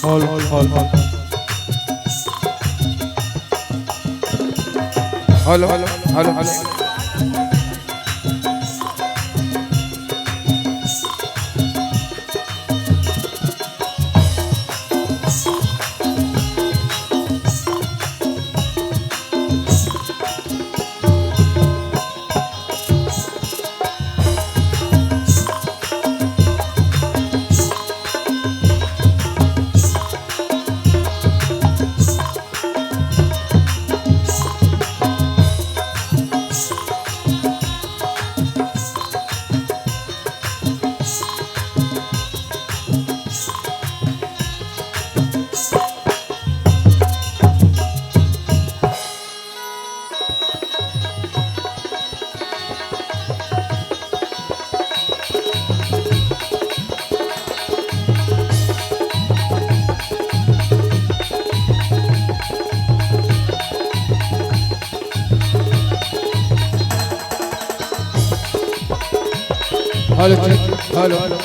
Hall हॉल hello hello hello. Hello hello.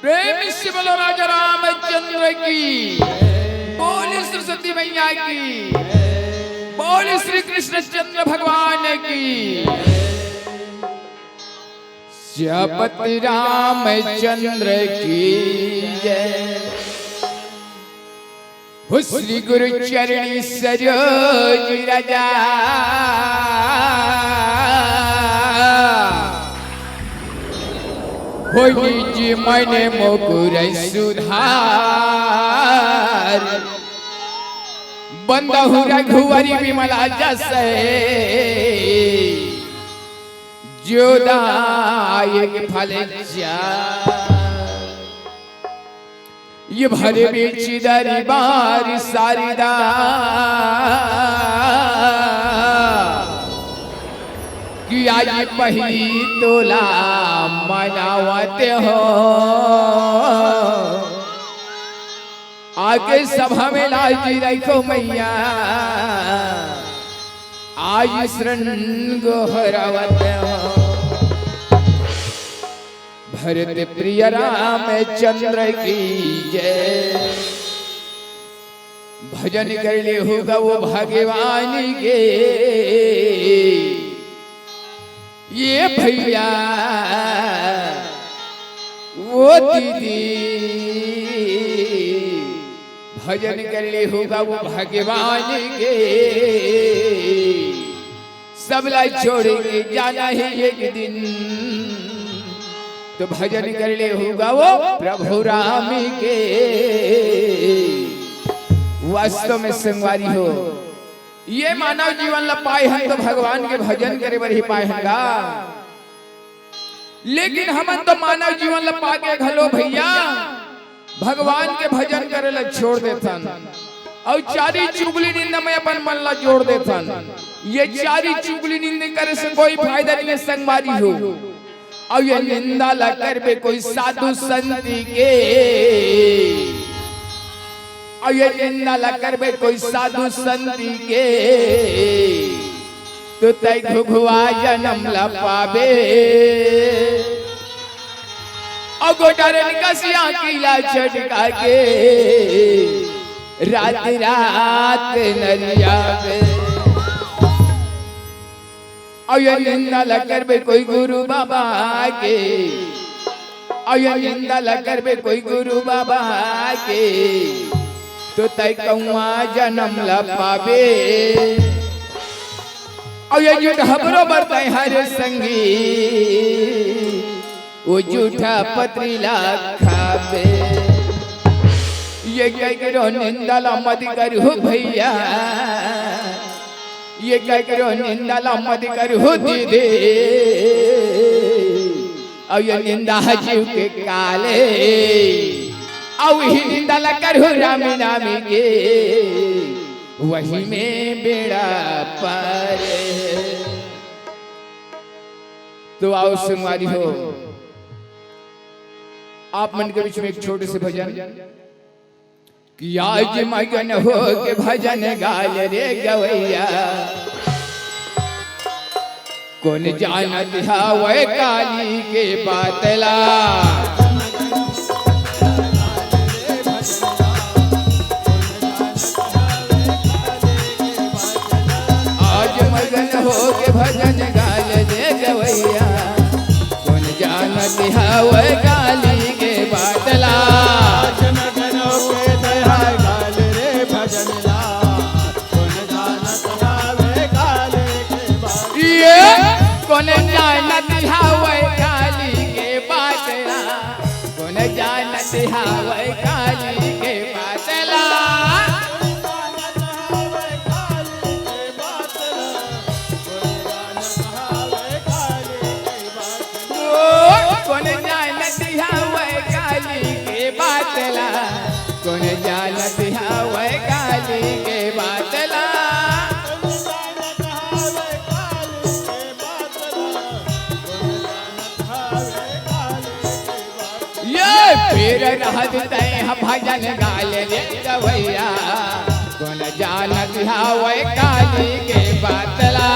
प्रेम से बोलो राजा रामचंद्र की, बोले सरस्वती मैया की, बोले श्री कृष्ण चंद्र भगवान की। श्यापति रामचंद्र की जय। श्री गुरु चरणी सरोज राजा हो जी मैंने मोकुर सुधार बंदहु रघुवरी विमला जसे जोदायक फल जा ये भरे बीच दरबार सारिदा कि आज पहली तोला मनावते हो आगे सभा में लाजी रखो मैया आज शरण गोहरावते हो। भरत प्रिय रामचंद्र की जय। भजन कर ले होगा वो भगवान के ये भैया वो दीदी भजन कर ले होगा वो भगवान के सब ला छोड़ के जाना है एक दिन तो भजन कर ले होगा वो प्रभु राम के। वास्तव में संगवारी हो ये मानव जीवन ला पाए हैं तो भगवान के भजन करे बर ही पाए हैं। लेकिन हमन तो मानव जीवन ला पाके घलो भैया भगवान के भजन करे ला छोड़ देथन। और चारी चुगली नींद में अपन मन ला जोड़ देथन। ये चारी चुगली नींद करे से कोई फायदा नहीं है संगवारी हो। और ये निंदा ला करबे कोई साधु संति के, और ये निंदा ला करबे कोई साधु संति के, तो तै घुघुआ जन्म ला पावे। और गोटारन कसिया किला चटका के, रात रात नरियावे। और ये निंदा ला करबे कोई गुरु बाबा के, और ये निंदा ला करबे कोई गुरु बाबा के, तो तै कौआ जन्म ला पावे। और ये झूठ हमरो बरताई हर संगी, वो झूठा पत्रीला खावे। ये क्या करो निंदा ला मत करो भैया, ये क्या करो निंदा ला मत करो दीदी। और ये निंदा जीव के काले, और ही निंदा ला करो रामी नामी के, वही में बेड़ा पार। तो आओ संगवारी हो, आप मन के बीच में एक छोटे से भजन कि आज मगन हो के भजन गाल रे गवैया। कौन जानत हवे काली के बातला, आज मगन हो के भजन गाल रे गवैया। कौन जानत हवे काली के बातला, कौन जानत हवे काली के बातला, कौन जानत हवे काली के बातला। कौन जानत हवे काली के बातला, कौन जानत हवे काली के बातला। फिर रहत तय भजन गाल रे गवैया। कौन जानत हवे काली के बातला,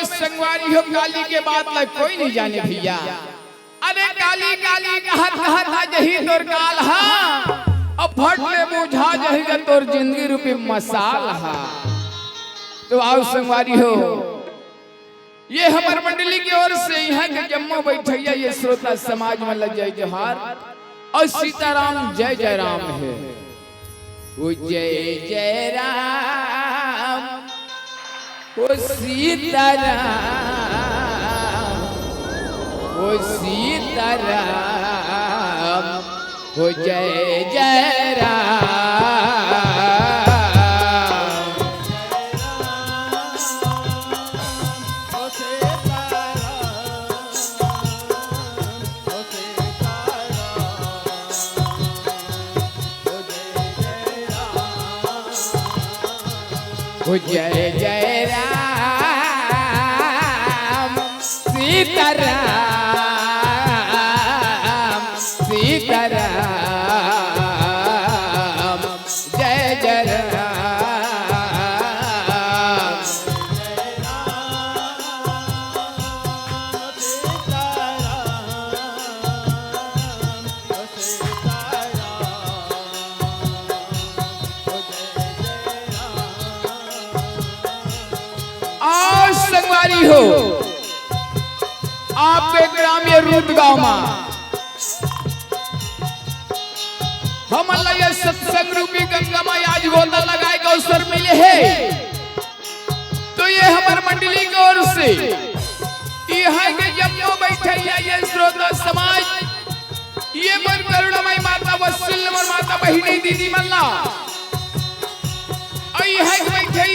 संगवारी हो काली के बात ला कोई नहीं जाने भैया। अरे काली काली कहत जही तोर काल हा, अब फट ले बुझा जही तोर जिंदगी रूपी मसाल हा। तो आओ संगवारी हो, ये हमार मंडली की ओर से यहाँ के जम्मू बैठैया ये श्रोता समाज में लग जय जोहार और सीताराम जय जय राम है। वो जय जय राम, वो सीताराम, वो सीताराम, वो जय जय राम। वो जय जय राम, सीताराम, सीताराम, जय जय राम। संगवारी हो, आप ग्राम ये रूद गांव में हम अल्लाह ये सत्संग रूपी गंगा माई आज गोता लगाए के अवसर मिले है, तो ये हमार मंडली की ओर से यहाँ के जम्मू बैठे ये श्रोता समाज, ये मन करुणामयी माता वत्सल और माता बहिनी दीदी मल्ला, और यहाँ के बैठे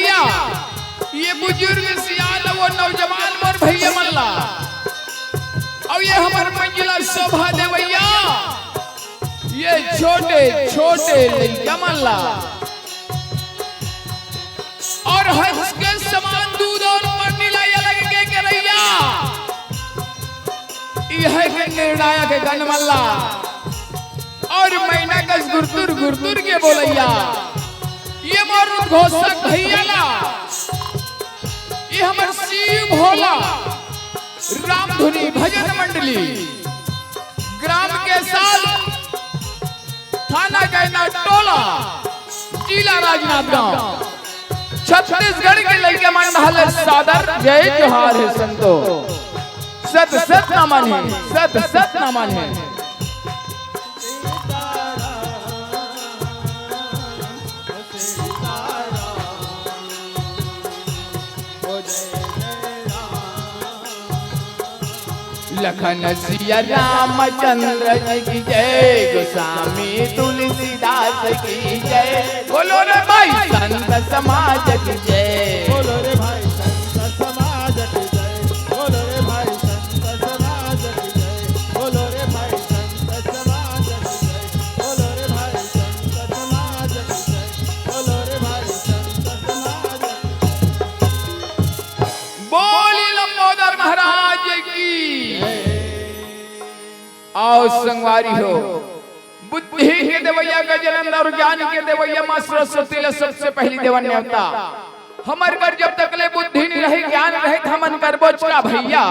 ये बुजुर्ग सियाल वो नौजवान और भैया मल्ला, और ये हमारे मंजिला शोभा देवैया, ये छोटे छोटे लड़का मल्ला, और हंस के समान दूध और नीला ये लग के करैया, यह के निर्णायक गण मल्ला, और मैना कस गुरतुर गुरतुर के बोलैया, ये मोर घोषक भैया ला, ये हमार शिव भोला रामधुनी भजन मंडली, ग्राम के साल, थाना कैना टोला, जिला राजनांदगांव, छत्तीसगढ़ के लड़के मंडल सादर जय जोहार है संतो, सत सत नमन है, सत सत नमन है। लखन सिया रामचंद्र की जय, गोस्वामी तुलसीदास की जय, बोलो रे भाई संत समाज की जय, बोलो रे भाई संत समाज की जय, बोलो रे भाई संत समाज की जय, बोलो रे भाई संत समाज की जय, बोलो रे भाई संत समाज की जय, बोलो रे भाई संत समाज बोली लंबोदर महाराज की। आओ संगवारी हो, बुद्धि के देवैया का जन्म और ज्ञान के देवैया मां सरस्वती ले सबसे पहली देवन न्योता, हमार घर जब तक ले बुद्धि नहीं रही ज्ञान रहे हमन कर बोचका भैया,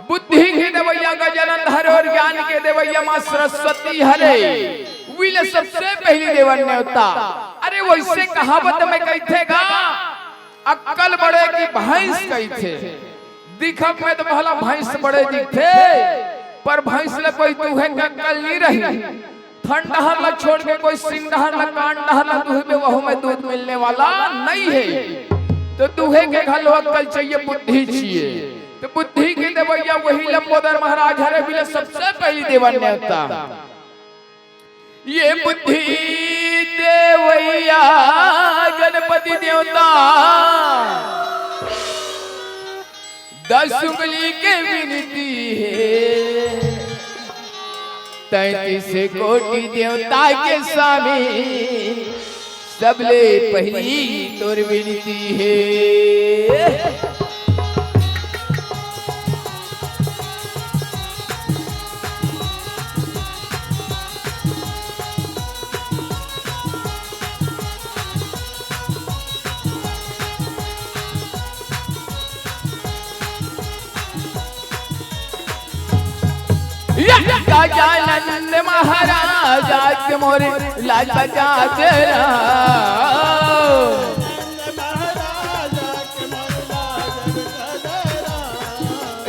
बुद्धि के देवैया का जन्म और ज्ञान के देवैया मां सरस्वती हरे विले सबसे पहली देवन न्योता। अरे वैसे कहावत में कहते गा, अक्कल बड़े की भैंस कहते, दिखक में तो भला भैंस बड़े दिखते, पर भैंस ले कोई दूहे का अक्कल नहीं रही, ठंडहर ला छोड़ के कोई सिंगहर ला कांडहर ला दूहे में वहु में दूध मिलने वाला नहीं है, तो दूहे के घलो अक्कल चाहिए, बुद्धि चाहिए, तो बुद्धि के देवैया वही लंबोदर महाराज हरे विले सबसे पहली देवन न्योता। ये बुद्धि देवैया गणपति देवता, 10 उंगली के विनती है, 33 कोटि देवता के स्वामी, सबले पहली तोर विनती है। गजानंद महाराजा के मोरे लाज बजा तेरा,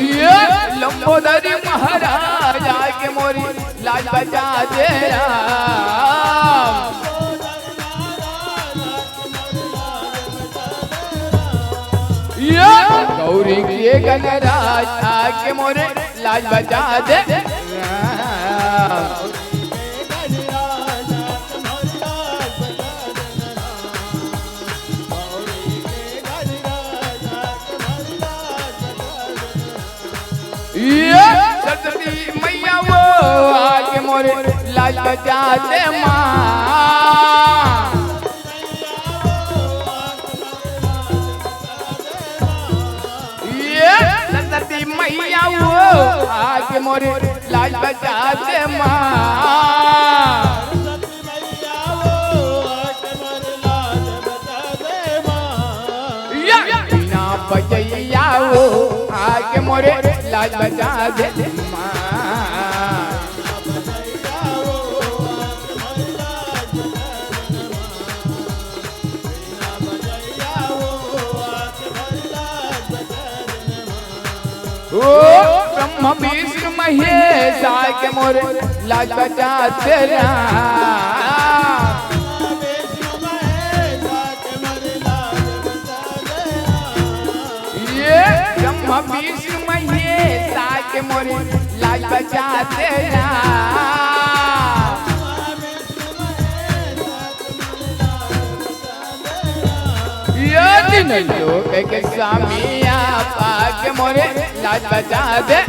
ये लंबोदरी महाराजा के मोरे लाज बजा तेरा, ये गौरी के गणराज आके मोरे लाज बजा दे, सरस्वती मैया वो आके मोरे लाज बजा दे माँ, सरस्वती मैया वो आके मोरे लाज बजा दे माँ, बिना बजैया वो आके मोरे लाज बजा दे माँ, ओ ब्रह्म विष्णु महेश आके मोरे लाज बजा तेरा, ब्रह्म विष्णु महेश के मोरे लाज बचा देना दिन लोक के स्वामी आपा के मोरे लाज बचा दे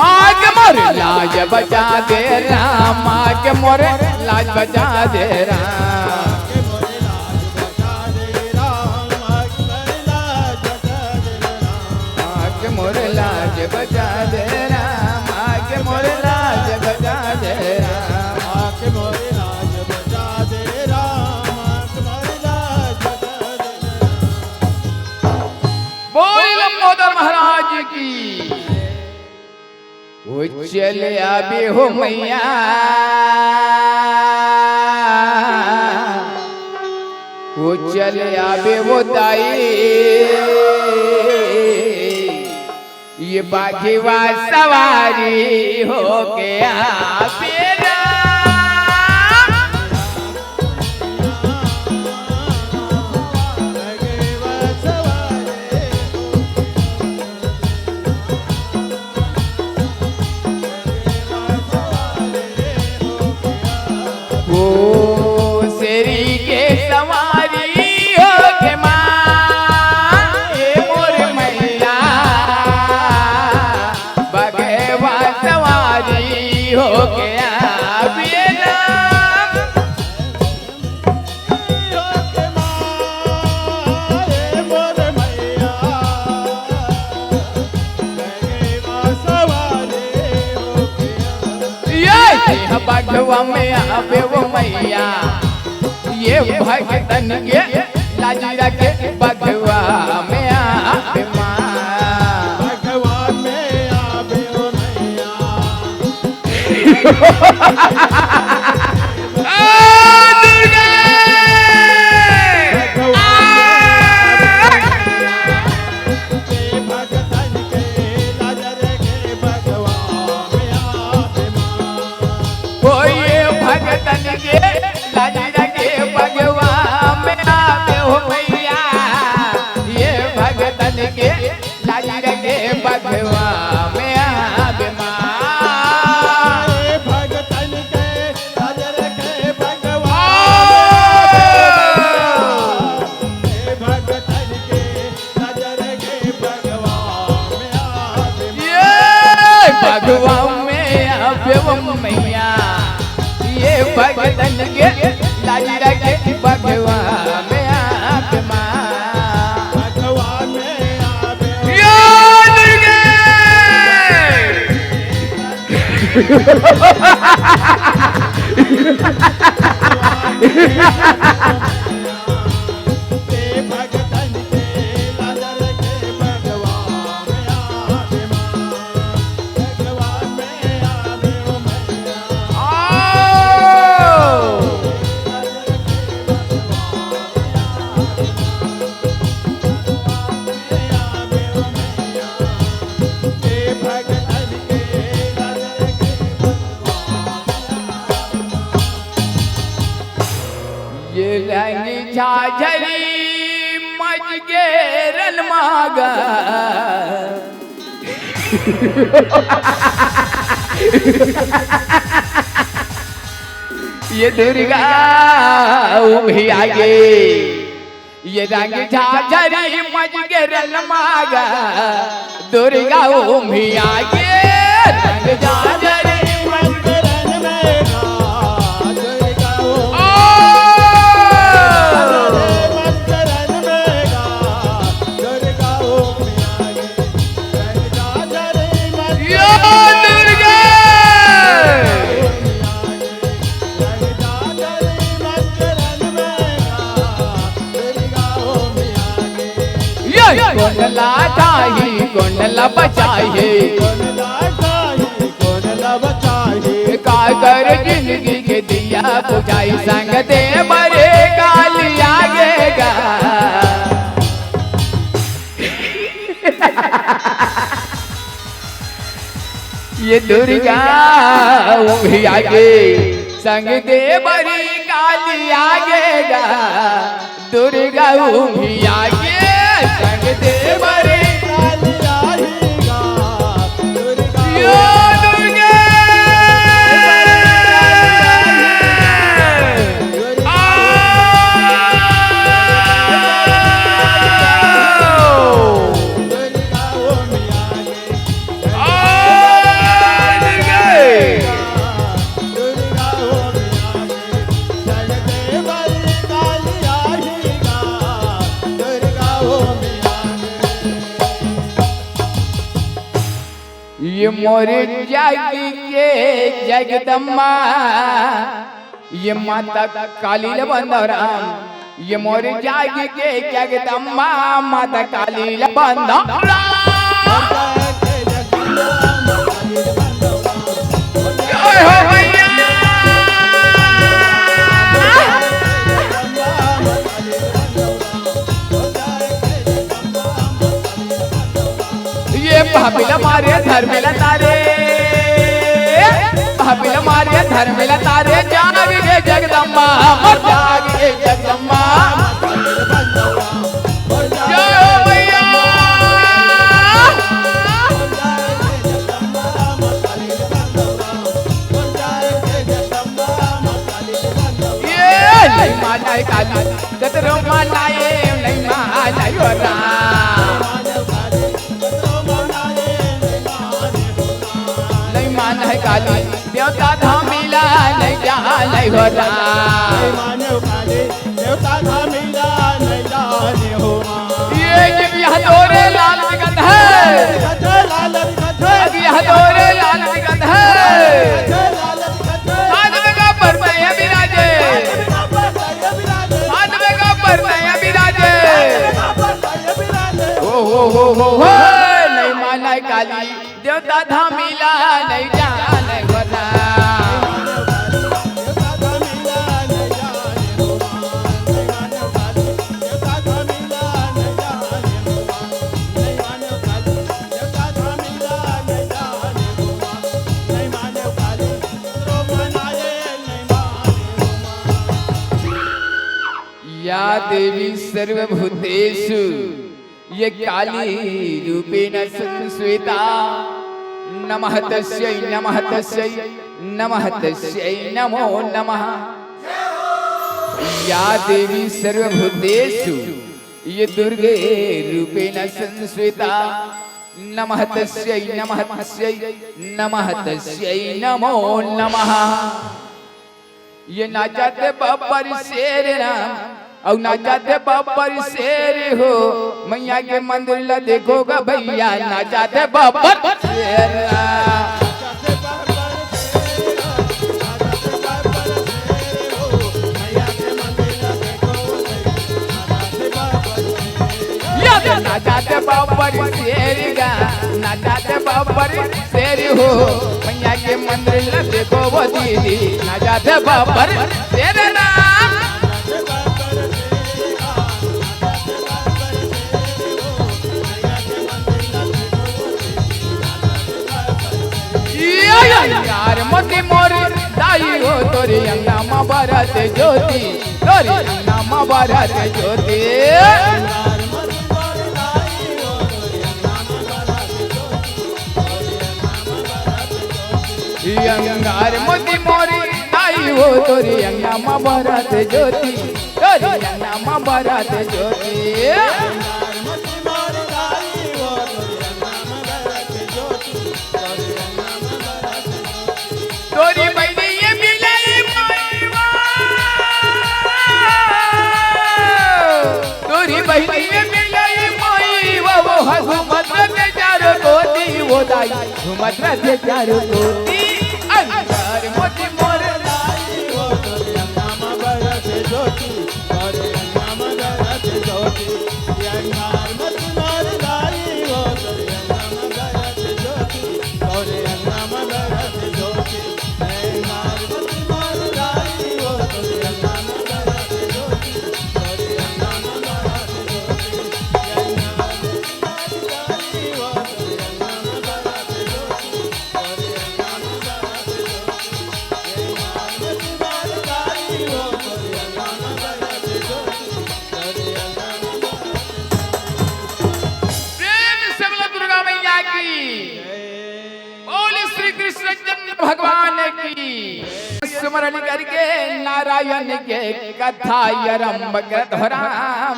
आगे मोरे लाज बचा दे राम आगे मोरे लाज बचा दे राम मोरे लाज बचा दे राम आके मोरे लाज बचा दे राम आके मोरे लाज बचा दे राम आके मोरे लाज बचा दे बोल लंबोदर महाराज की वो चले आबे हो मैया वो चले आबे वो दाई ये बाघीवा सवारी हो गया तेरा वो शेरी के सवारी हो के माँ ये मोर मैया बगेवा सवारी हो गया बेरा बगवा में आवे वो मैया ये भगतन के लाज रखे बगवा में आवे माँ भगवा में आवे वो मैया भगतन के लाज रखे बगवा में आवे हो मैया ये भगतन के लाज रखे बगवा में आवे माँ भगतन के लाज रखे भगवा भगतन के लाज रखे भगवा में आवे ये बगवा में आवे हो मैया ये भगतन के लाज रखे बगवा में आवे माँ भगवा में आवे भगतन के लाज रखे भगवा में आवे भगवा में आवे ओ मैया ये रंग झाझरी मजगेरन मागा ये दुर्गा भी आगे ये रंग झाझरी मजगेरन मागा दुर्गा भी आगे रंग झाझरी गोंडला चाही गोंडला बचाही का कर जिंदगी के दिया बुझाई संग दे बरे गाली आगेगा ये दुर्गा भी आगे संग देवरी काली आगेगा दुर्गा भी आगे संग देवरी यो दुर्गा ये मोर जागी के जगदम्बा ये माता काली बंदराम ये मोर जागी के जगदम्बा माता काली बंदराम जय हो भैया ये भाभिला मारे धर्मिला तारे भाभिला मारे धर्मिला तारे जाग गे जगदम्बा जाग गे जगदम्बा जय हो भैया ये नहीं मानाए काली कतरो मानाए नहीं मानाए हो राम मान है काली देवता धामिला नहीं जा नहीं होता देवता धामिला नहीं जाने हो ये यह तोरे लाल दिगंध है यह तोरे लाल दिगंध है हाथ में का पर्दा है विराजे हाथ में का पर्दा है विराजे हो नहीं माना काली देवता धामिला नहीं जाने गोरा या देवी सर्वभूतेषु ये काली रूपेण संस्थिता नमः तस्यै नमः तस्यै नमः तस्यै नमो नमः या देवी सर्वभूतेषु ये दुर्गे रूपेण संस्थिता नमः तस्यै नमः तस्यै नमः तस्यै नमो नमः ये ना जाते बब्बर शेर राम और ना जाते बब्बर शेर हो मैया के मंदिर ला देखोगा भैया ना जाते बब्बर शेर ना जाते बब्बर शेर गा ना जाते बब्बर शेर हो मैया के मंदिर ला देखो वो दीदी ना जाते बब्बर शेर राम यार मोती मोर दाई हो तोरी अंगना बरत ज्योति तोरी अंगना बरत ज्योति अंगार मोती मोरी दाई हो तोरी अंगना बरत ज्योति तोरी अंगना बरत ज्योति तोरी बहनी ये मिलाई माईवा तोरी बहनी ये मिलाई माईवा वो घुमत के चारों गोदी वो दाई घुमत के चारों गोदी अंगार मोती मोर दाई वो तोरी अंगना बरत ज्योति तोरी अंगना बरत ज्योति अंगार मोती मोर दाई वो तोरी अंगना बरत ज्योति तोरी अंगना बरत ज्योति सुमरन करके नारायण के कथा आरंभ करत हो राम।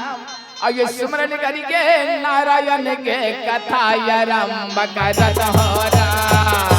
और ये सुमरन करके नारायण के कथा आरंभ करत हो राम।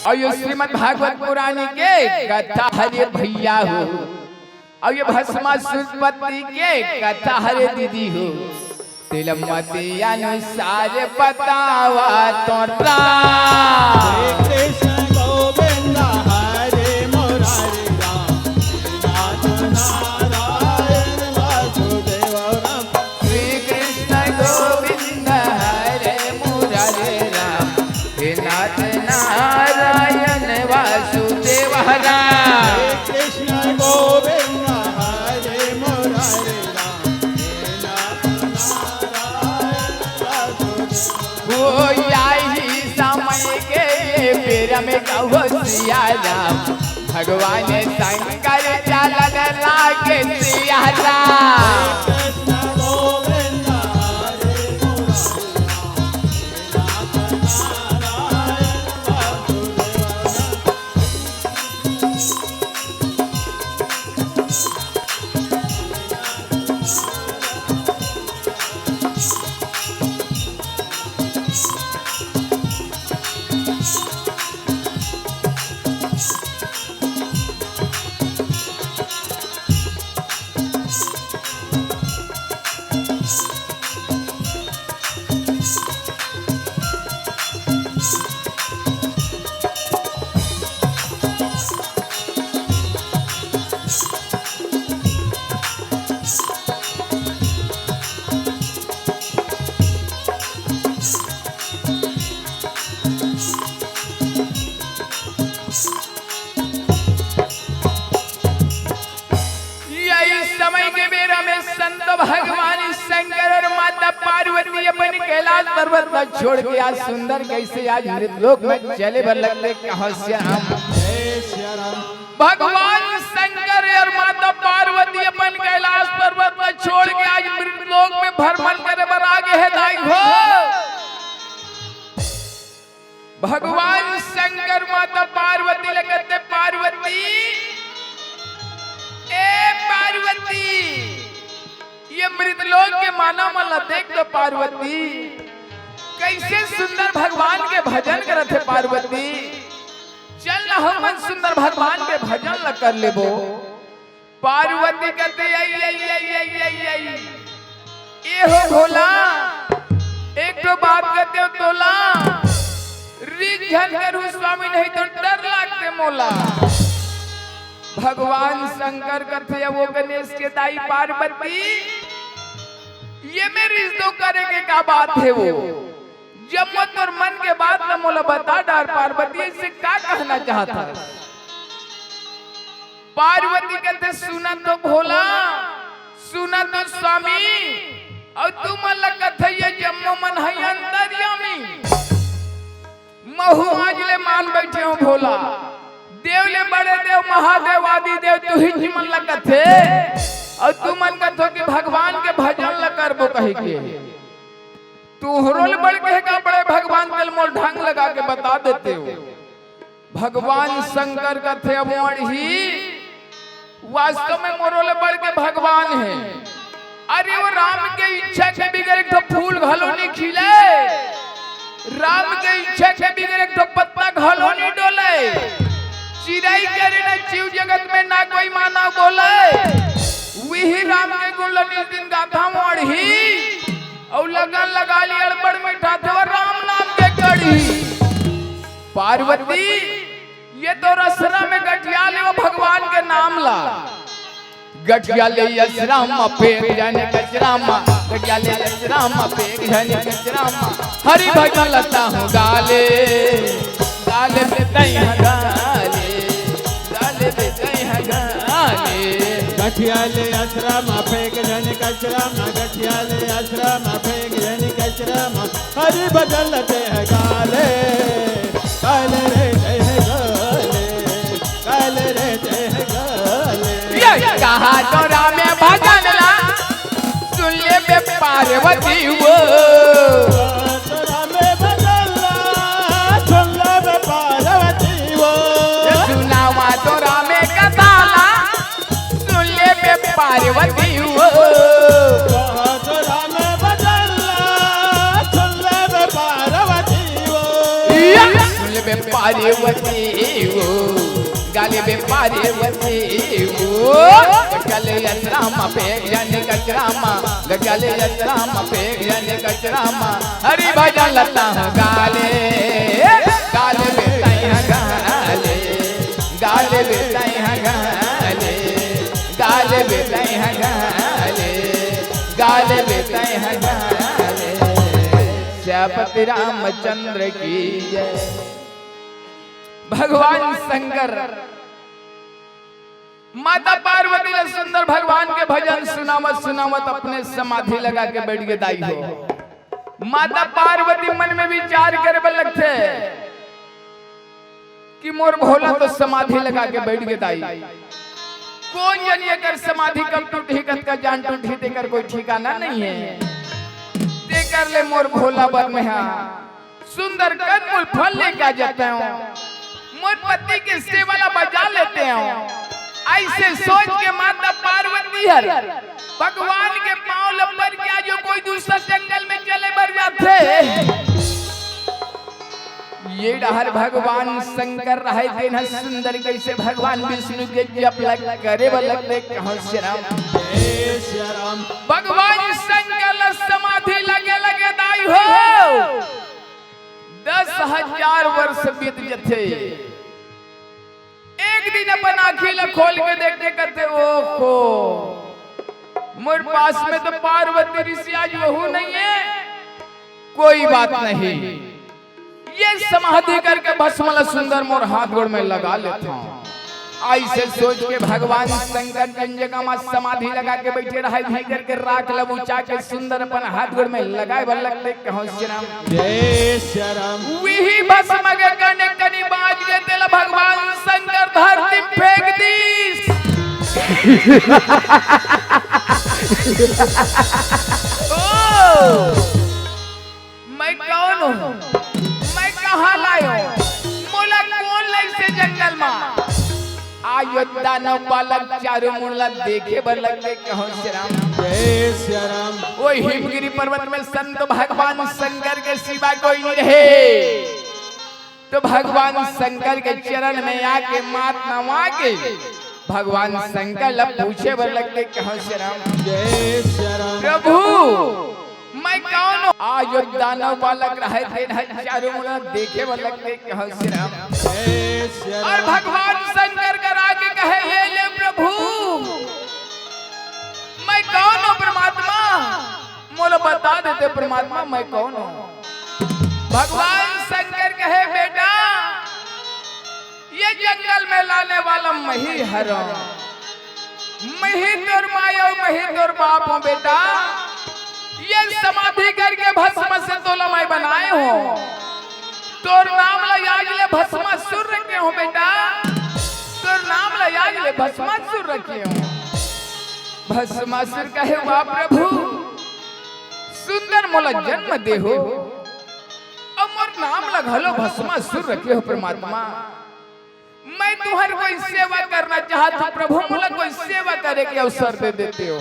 और ये श्रीमद् भागवत पुराण के कथा हरे भैया हो। और ये भस्मासुरपति के कथा हरे दीदी हो। तिलमती अनुसार बतावा तो राम। कृष्ण गोविंद हरे मुरारी राम, नारायण वासुदेव राम। श्री कृष्ण गोविंद हरे मुरारी राम, हे नाथ नारायण वासुदेव राम। कृष्ण गोविंद हरे मुरारी राम, हे नाथ नारायण वासुदेव। वो यही समय के बेर में कहो सिया राम, भगवान शंकर चलन लागे सिया राम। कृष्ण गोविंद हरे मुरारी राम, हे नाथ नारायण वासुदेव। भगवान शंकर और माता पार्वती अपन कैलाश पर्वत पर छोड़ के आज सुंदर कैसे आज मृतलोक में चले बर लगते कहाँ से हम। भगवान शंकर और माता पार्वती अपन कैलाश पर्वत पर छोड़ के आज मृतलोक में भ्रमण करे बर आगे है दाई हो। भगवान शंकर माता पार्वती लगते पार्वती ए पार्वती ये मृतलोक के मानव मन देख तो पार्वती कैसे सुंदर भगवान के भजन करत है पार्वती। चल ना हम सुंदर भगवान के भजन ल कर लेबो। पार्वती कहते ये हो भोला एक तो बात कहते हो तोला रिझन करूं स्वामी नहीं तो डर लागते मोला। भगवान शंकर कहते वो गणेश के दाई पार्वती ये मेरी तो करेंगे क्या बात है वो जब मत और मन के बात न मोला बता डार पार्वती इससे क्या कहना चाहता है। पार्वती कहते सुना तो भोला सुना तो स्वामी और तुम लगत है ये जम्मो मन है अंतर्यामी। महू आज ले मान बैठे हो भोला देव ले बड़े देव महादेव आदि देव तू ही मन लगत है और तू मन कथो कि भगवान के भजन ल करबो कहे के तू हरोल बढ़ के का बड़े भगवान तेल मोल ढंग लगा के बता देते हो। भगवान शंकर का थे अमोड़ ही वास्तव में मोरोल बढ़ के भगवान है। अरे वो राम के इच्छा के बिगड़ एक तो फूल घलो नहीं खिले राम के इच्छा के बिगड़ एक तो पत्ता घलो नहीं डोले चिराई करे ना जीव जगत में ना कोई माना बोले वही राम के गुण लनी दिन गाथा मोड़ ही और लगन लगा ली अड़बड़ में ठाते और राम नाम के कड़ी। पार्वती ये तो रसना में गठिया ले वो भगवान के नाम ला गठिया ले असराम फेंक जाने कचरामा, गठिया ले असराम फेंक जाने कचरामा, हरि भजन लता हूँ गाले, गाले देते हैं गाले, गाले देते हैं गाले। गठिया ले आश्रम फेंक जन कचरामा, गठिया ले आश्रम फेंक जन कचरामा, हरि भजन लते हैं गाले, गाले रहते हैं गाले, गाले रहते हैं गाले। कहा तो रामे भजन ला सुन ले बे पार्वती वो, तोरा में भजन ला सुन ले बे पार्वती वो, सुनावा तो रामे कथाला सुन ले बे पार्वती वो, तोरा में भजन ला सुन ले बे पार्वती वो, सुन ले बे पार्वती वो, गाले बे पार्वती वो। गले असरामा फेंक जाने कचरामा, गले असरामा फेंक जाने कचरामा, हरि भजन लता हूँ गाले, गाले बेटा यहाँ गाले, गाले बेटा यहाँ गाले, गाले बेटा यहाँ गाले, गाले बेटा यहाँ गाले। श्यापति रामचंद्र की जय। भगवान शंकर माता पार्वती ने सुंदर भगवान के भजन सुनावत सुनावत अपने समाधि लगा के बैठ गए दाई हो। माता पार्वती मन में विचार करे लगते कि मोर भोला तो समाधि लगा के बैठ गए दाई, कौन जानिए कर समाधि कब टूटी कब का जान टूटी देकर कोई ठिकाना नहीं है। देकर ले मोर भोला बर में सुंदर कदमुल फल लेके आ जाते हो, मोर पति के सेवला बजा लेते हैं। ऐसे सोच के माता पार्वती हर भगवान के पांव लपट के जो कोई दूसरा जंगल में चले बर जाते, ये डहर भगवान शंकर रहे थे न सुंदर कैसे भगवान विष्णु के जप लग करे लगते कहो श्री राम। भगवान शंकर समाधि लगे लगे दाई हो 10,000 वर्ष बीत जाते। एक दिन अपन आँखी खोल के देखते करते ओहो मोर पास में तो पार्वती ऋषि आज वहू नहीं है। कोई बात नहीं, ये समाधि करके भस्म सुंदर मोर हाथ गोड़ में लगा लेता हूँ। ऐसे सोच के भगवान शंकर जगह में समाधि लगा के बैठे रहे धी करके राख लबूचा के सुंदर अपन हाथ गोड़ में लगाए बल लगते कहो श्री राम जय श्री राम। वही भस्म के करने कनी बाज गए तेल भगवान शंकर धरती फेंक दी। मैं कौन हूँ, मैं कहाँ लायो, मोला कौन लाई से जंगल में। अयोध्या न बालक चारों मुड़ला देखे बर लगते कहो श्री राम जय श्री राम। वो हिमगिरी पर्वत में संत भगवान शंकर के सिवा कोई नहीं रहे, तो भगवान शंकर के चरण में आके मात नवा के भगवान शंकर लब पूछे बर लगते कहो श्री राम जय श्री राम। प्रभु मैं कौन हूँ। अयोध्या न बालक रहे थे चारों मुड़ला देखे बर लगते कहो श्री राम जय श्री राम। और भगवान शंकर करा के कहे हे ले प्रभु मैं कौन हूँ परमात्मा, मोला बता देते परमात्मा मैं कौन हूँ। भगवान शंकर कहे बेटा ये जंगल में लाने वाला मैं ही हूँ, मैं ही तोर माया मैं ही तोर बाप हूँ बेटा। ये समाधि करके भस्म से तोला मैं बनाए हो, तोर नाम याद ले भस्मासुर रखे हो बेटा, तोर नाम याद ले भस्मासुर रखे हो। भस्मासुर कहे वाह प्रभु सुंदर मोला जन्म दे हो और मोर नाम लगलो भस्मासुर रखे हो परमात्मा। मैं तुम्हारी कोई सेवा करना चाहता हूँ प्रभु, मोला कोई सेवा करे के अवसर दे देते हो।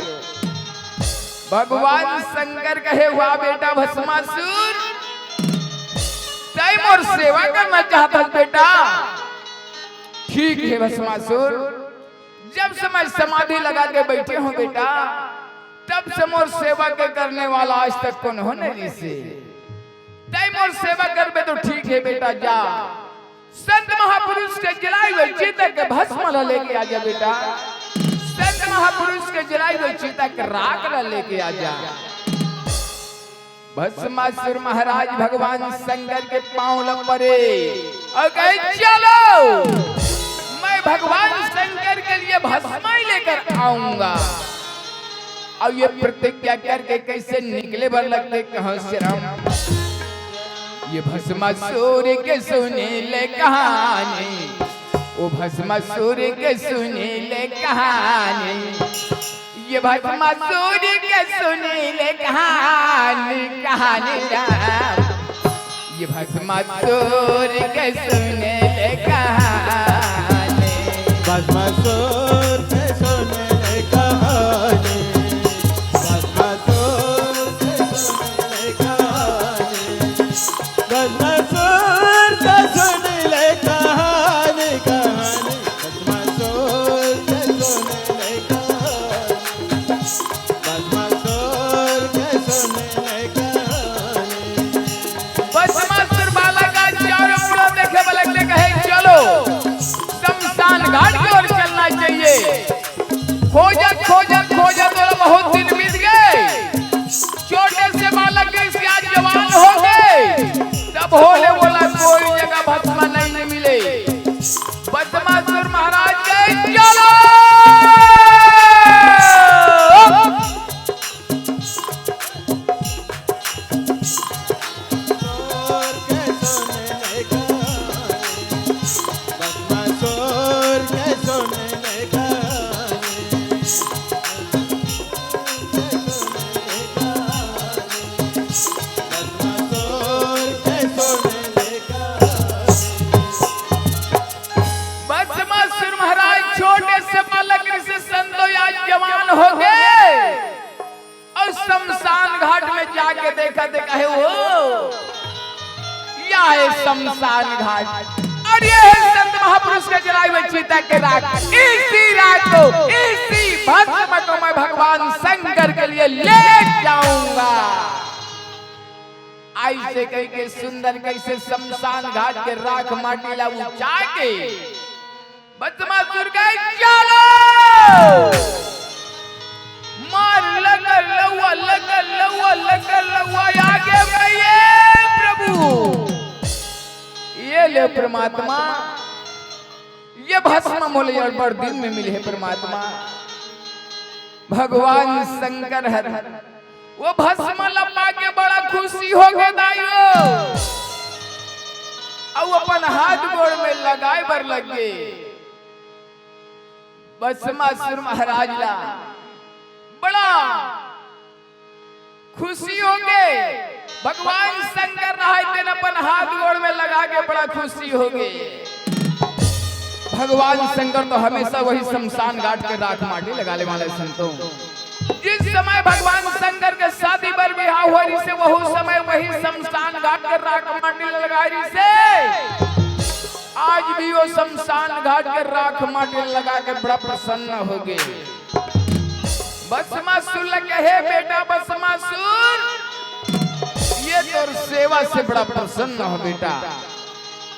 भगवान शंकर कहे वाह बेटा भस्मासुर तय मोर सेवा करना चाहता बेटा, ठीक है भस्मासुर। जब से मैं समाधि लगा के बैठे हूँ बेटा तब से मोर सेवा के करने वाला आज तक कौन हो नहीं से, तय मोर सेवा कर बे तो ठीक है बेटा जा संत महापुरुष के जलाए हुए चिता के भस्म लेके आ जा बेटा। संत महापुरुष के जलाई गई चिता के राख ला लेके आ जा। भस्मासुर महाराज भगवान शंकर के पांव लग पड़े और कहे चलो मैं भगवान शंकर के लिए भस्म ही लेकर आऊंगा। और ये प्रतिज्ञा करके कैसे निकले बर लगते कहां से राम। ये भस्मासुर के सुने ले कहानी, ओ भस्मासुर के सुने ले कहानी, ये भस्मासुर के सुने ले कहानी, कहानी राम। ये भस्मासुर के सुने ले कहानी, भस्मासुर के सुने ले कहानी, भस्मासुर के सुने ले कहानी, भस्मासुर के सुने ले कहानी, कहानी भस्मासुर के सुने ले कहानी, भस्मासुर के सुने ले कहानी। भस्मासुर बाला का चारों ओर देखे बलकते कहे चलो शमशान घाट की ओर चलना चाहिए। खोजत खोजत खोजत और बहुत दिन बीत गए। छोटे से बालक से आज जवान हो गए। तब भोले बोला कोई जगह भस्म नहीं मिले। भस्मासुर महाराज गए चलो हो गए और शमशान घाट में जाके देखा देखा है वो या है शमशान घाट और ये है संत महापुरुष के जलाई हुए चिता के राख। इसी राख को इसी भस्म को मैं भगवान शंकर के लिए ले जाऊंगा। ऐसे कह के सुंदर कैसे शमशान घाट के राख माटी ला उचा के भस्मासुर गए चलो मार लगल लौआ लगल लौआ लगल लौआ आगे बढ़िए प्रभु। ये ले परमात्मा ये भस्म मोले बड़ दिन में मिले है परमात्मा। भगवान शंकर हर वो भस्म लपा के बड़ा खुशी हो गए दाइयो और अपन हाथ गोड़ में लगाए बर लगे। भस्मासुर महाराज ला बड़ा खुशी हो गए। भगवान शंकर रहते अपन हाथ गोड़ में लगा के बड़ा खुशी हो गए। भगवान शंकर तो हमेशा वही शमशान घाट के राख माटी लगाने वाले संतों। जिस समय भगवान शंकर के शादी पर बिहार हो रही से वही समय वही शमशान घाट के राख माटी लगा रही से आज भी वो शमशान घाट के राख माटी लगा के बड़ा प्रसन्न हो गए। भस्मासुर कहे बेटा भस्मासुर ये तोर सेवा से बड़ा प्रसन्न हो बेटा।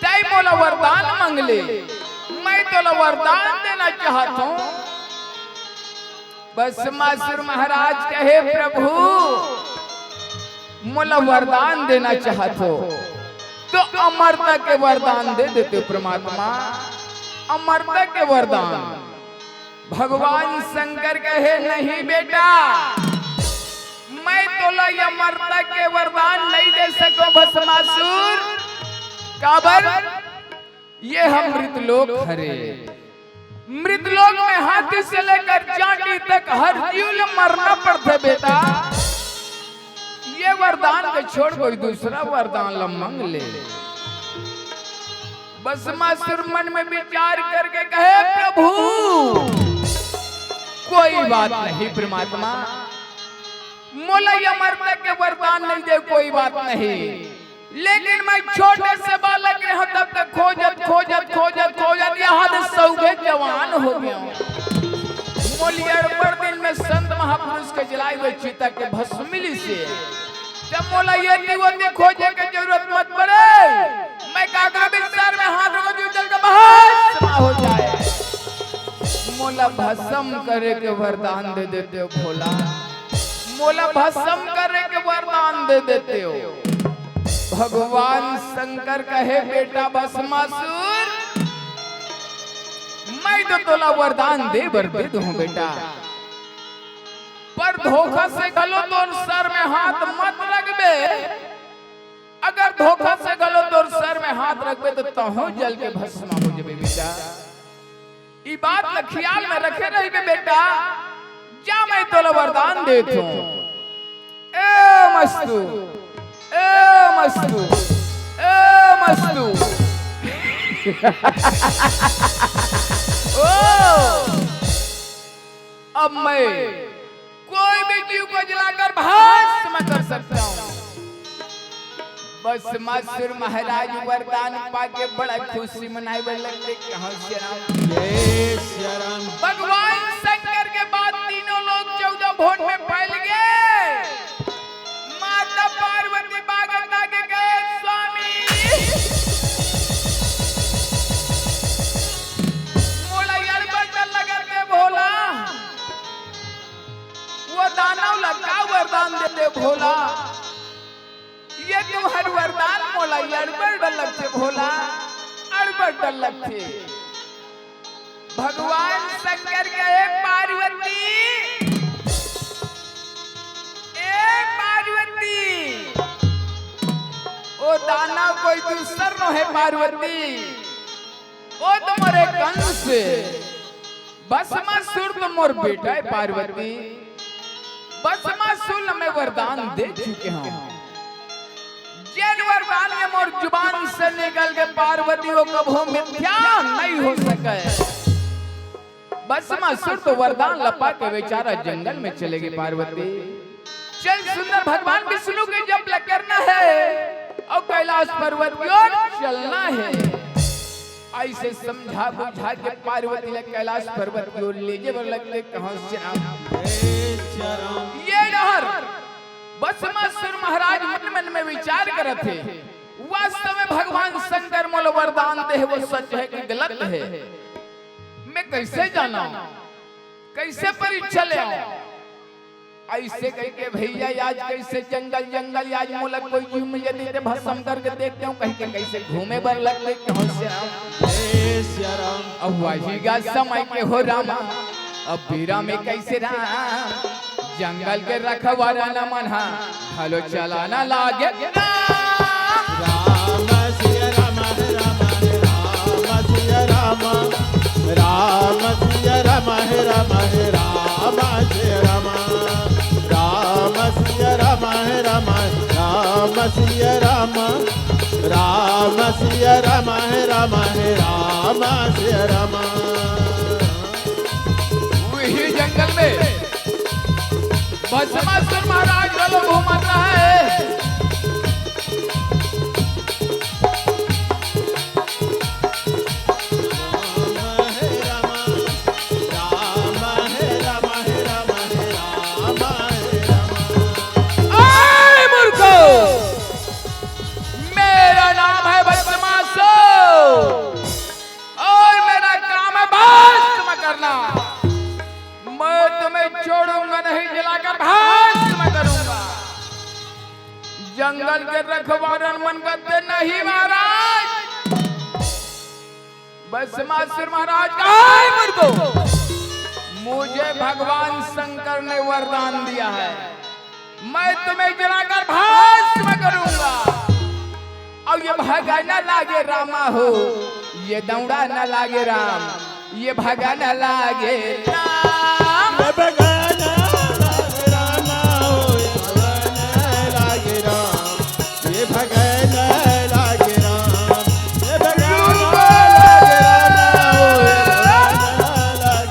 तय बोला वरदान मांग ले मैं तो वरदान देना चाहता हूँ। भस्मासुर महाराज कहे प्रभु मोला वरदान देना चाहते हो तो अमरता के वरदान दे देते परमात्मा। अमरता के वरदान भगवान शंकर कहे नहीं बेटा मैं तो अमरता के वरदान नहीं दे सको भस्मासुर। काबर ये हम मृतलोक हरे मृतलोक में हाथी से लेकर चांदी तक हर जीव मरना पड़ता बेटा। ये वरदान को छोड़ कोई दूसरा वरदान ला मांग ले। भस्मासुर मन में विचार करके कहे प्रभु कोई बात नहीं परमात्मा मोला अमरता के वरदान नहीं दे कोई बात नहीं लेकिन मैं छोटे से बालक रहा तब तक खोजत खोजत खोजत खोजत यहाँ सौगे जवान हो गया। मोलियर पर दिन में संत महापुरुष के जलाए हुए चिता के भस्म मिली से जब मोला ये दीवाने खोजे की जरूरत मत पड़े मैं काका बिस्तर में हाथ रखो जो जल का बाहर समा हो जाए। मोला मोला भस्म करे के वरदान दे देते हो भोला, मोला भस्म करे के वरदान दे देते हो। भगवान शंकर कहे बेटा भस्मासुर, मैं तो तोला वरदान दे बर दे दूं बेटा, पर धोखा से गलो तोर सर में हाथ मत रखबे। अगर धोखा से गलो तोर सर में हाथ रखबे तो तहो जल के भस्म हो जबे बेटा। ई बात ला ख्याल में रखे रहिबे बेटा, जा मैं तोला वरदान देत हूं। ए मस्तू, ए मस्तू, ए मस्तू। ओ अब मैं कोई भी जीव को जलाकर भस्म कर सकता हूँ। भस्मासुर महाराज वरदान पाके बड़ा खुशी मनाए बड़ लगते। कहाँ से राम? जय श्री राम। भगवान शंकर के बाद तीनों लोग 14 भोट में फैल गए। माता पार्वती बागता के गए स्वामी मोला यार बड़ा लगते भोला, वो दानव लगा वरदान देते भोला, ये तुम्हारे वरदान मोला अड़बड़ डलक थे भोला, अड़बड़ डलक थे। भगवान शंकर कहे पार्वती, ए पार्वती, ओ दानव कोई दूसर न है पार्वती, ओ तुम्हारे कंस से भस्मासुर तो मोर बेटा है पार्वती। भस्मासुर में वरदान दे चुके हूं, जिन वरदान में मोर जुबान से निकल के पार्वती को कभू मिथ्या नहीं हो सके। भस्मासुर तो वरदान लपा के बेचारा जंगल में चले गए पार्वती। चल सुंदर भगवान विष्णु के जप करना है और कैलाश पर्वत की ओर चलना है। ऐसे समझा बुझा के पार्वती ने कैलाश पर्वत की ओर ले जे लगते। कहां से राम? ये डहर भस्मासुर महाराज मन मन में विचार करत थे, वास्तव में भगवान शंकर मोला वरदान दे वो सच है कि गलत है, मैं कैसे जाना, कैसे परीक्षा ले आऊं? ऐसे कह के भैया आज कैसे जंगल जंगल आज मोला कोई जीव में यदि ते भस्म करके देखते हूं, कहीं के कैसे घूमे बर लगते। कहां से राम? अब वाहिगा समय के हो रामा, अब बीरा में कैसे राम, जंगल के रखवारा न मना हलो चलाना लागे। राम सिया राम राम राम सिया राम, राम सिया राम राम राम सिया राम, राम सिया राम राम राम सिया राम, राम सिया राम राम राम सिया राम। वही जंगल में भस्मासुर महाराज वालों घूमत रहा है। मूर्खो, मेरा नाम है भस्मासुर और मेरा काम है भस्म करना। मैं तुम्हें छोड़ूंगा नहीं, जलाकर भस्म करूंगा। जंगल के रखवारन मन करते नहीं महाराज। भस्मासुर महाराज कहे मुझको, मुझे भगवान शंकर ने वरदान दिया है, मैं तुम्हें जलाकर भस्म करूंगा। और ये भागा न लागे रामा हो, ये दौड़ा न लागे राम, ये भागा न लागे राम, ये भगवान राम हो, ये भगवान लागे राम, ये भगवान लागे राम, ये भगवान लागे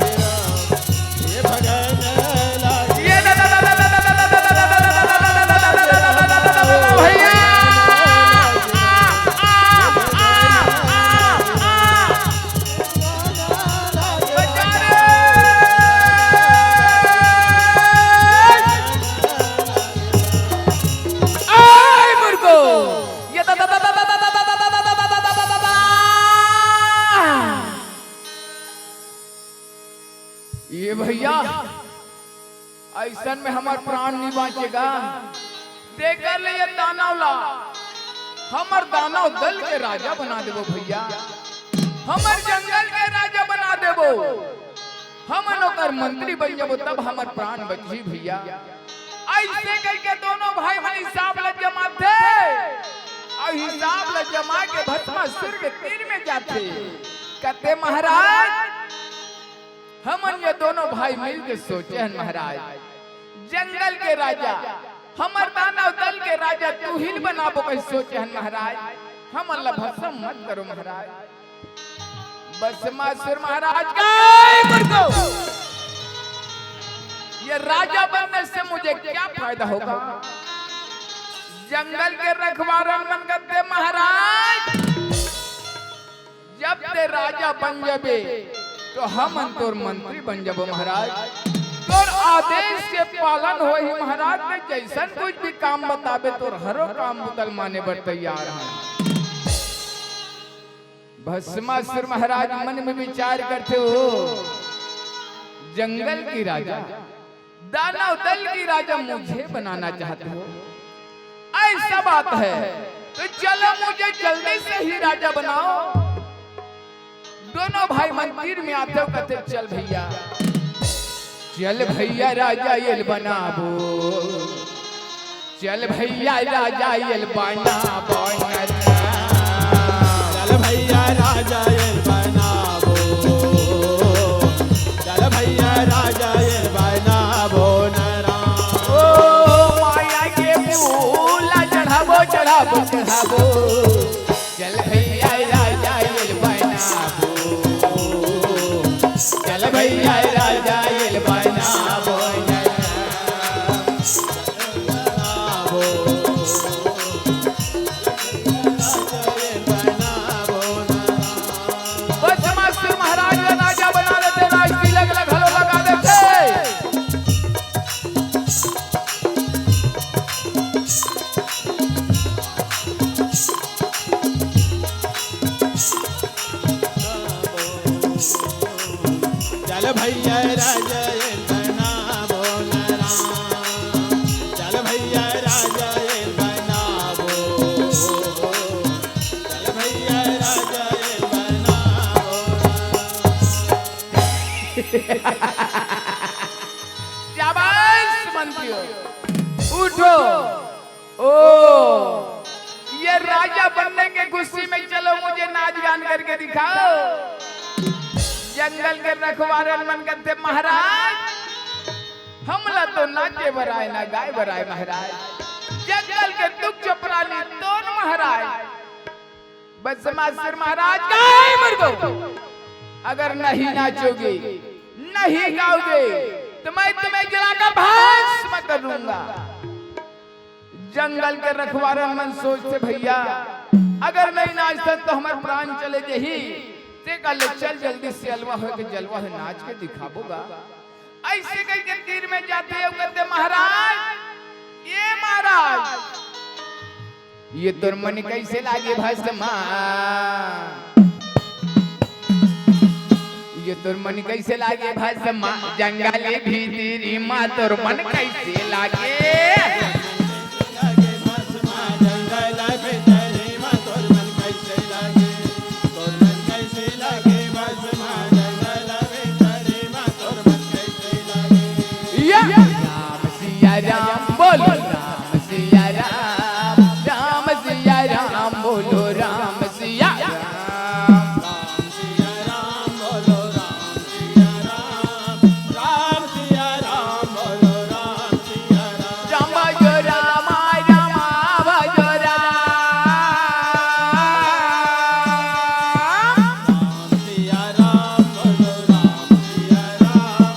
राम, ये भगवान लागे भैया भैया ऐसन में हमार प्राण नहीं बाँचेगा। देकर ले ये दानवला हमर दानव दल के राजा बना देबो भैया, हमर जंगल के राजा बना देबो, हम नौकर मंत्री बन जाबो तब हमर प्राण बची भैया। ऐसे करके दोनों भाई मन हिसाब ल जमा थे और हिसाब ल जमा के भस्मासुर के तीर में जाते। कहते महाराज हमन ये दोनों भाई मिल के सोचे हैं महाराज, जंगल के राजा हमर दानव दल के राजा तू ही बनाबो कैसे सोचे हैं महाराज, हम अल्लाह भस्म मत करो महाराज। भस्मासुर महाराज का ये राजा बनने से मुझे क्या फायदा होगा? जंगल के रखवारन मन करते महाराज जब ते राजा बन जाबे तो हम तोर मंत्री बन जाबो महाराज, तोर आदेश के पालन हो ही महाराज ने जैसन कुछ भी काम बताबे तोर हरो काम मुतल माने बर तैयार हैं। भस्मासुर महाराज मन में विचार करते हो, जंगल की राजा दानव दल की राजा मुझे बनाना चाहते हो, ऐसा बात है तो चलो मुझे जल्दी से ही राजा बनाओ। दोनों भाई मंदिर में आते हो कहते चल भैया, चल भैया राजा ये बनाबो, चल भैया राजा ये बनाबो, चल भैया राजा ये बनाबो, चल भैया राजा ये बनाबो नरा। ओ माया के फूल चढ़ाबो चढ़ाबो चढ़ाबो, चल भैया राजा ये बनाबो, चल भैया राजा ये बनाबो भस्मासुर महाराज का राजा बना देते, राज तिलक लगलो लगा देते। चल भैया राजा ये बनाबो नरा, चल भैया राजा ये बनाबो, चल भैया राजा ये बनाबो। शाबाश मंत्रियों उठो। ओ ये राजा बनने के गुस्से में चलो मुझे नाच गान करके दिखाओ। जंगल के रखवारन मन करते महाराज हमला तो नाचे बराए ना गाय बराए महाराज, जंगल के दुख चपरानी दोनों महाराज। भस्मासुर महाराज गाय मर दो, अगर नहीं नाचोगे नहीं गाओगे तो मैं तुम्हें जलाकर भस्म कर दूंगा। जंगल के रखवारन मन सोचते भैया अगर नहीं नाचते तो हमारे प्राण चले जही, कल चल जल्दी से अलवा हो के जलवा है नाच के दिखाबोगा। ऐसे करके तीर में जाते हो कहते महाराज ये महाराज ये तोर मन कैसे लागे भस्मा, ये तोर मन कैसे लागे भस्मा, जंगल भीतरी माँ तोर मन कैसे लागे। राम सिया राम बोलो राम सिया राम, राम सिया राम बोलो राम सिया राम, राम सिया राम बोलो राम सिया राम, राम सिया राम बोलो राम सिया राम। राम भजो राम राम भजो राम सिया राम बोलो राम सिया राम,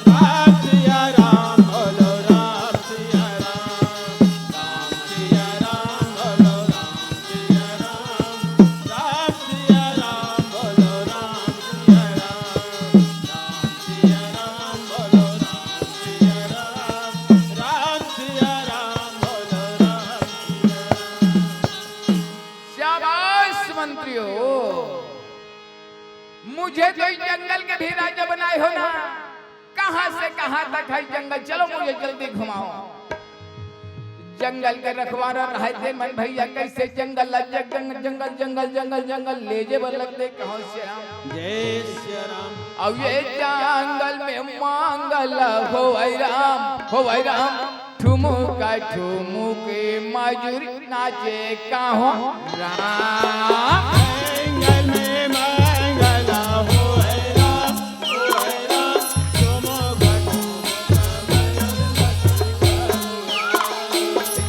राम सिया राम बोलो राम सिया राम, राम सिया राम बोलो राम सिया राम, राम सिया राम बोलो राम सिया राम, राम सिया राम बोलो राम सिया राम, राम सिया राम बोलो राम सिया राम। शाबाश मंत्रियों, मुझे तो इस जंगल के भी राजा बनाए हो ना, कहां से कहां तक है जंगल, चलो मुझे जल्दी घुमाओ। जंगल के रखवारा रहते मन भैया कैसे जंगल जंगल जंगल जंगल जंगल जंगल ले जे लगते कहो श्री राम जय श्री राम। अब ये जंगल में मांगल हो राम ठुमुका ठुमुके मजूर नाचे कहो राम। जंगल में मंगल हो राम, ठुमुका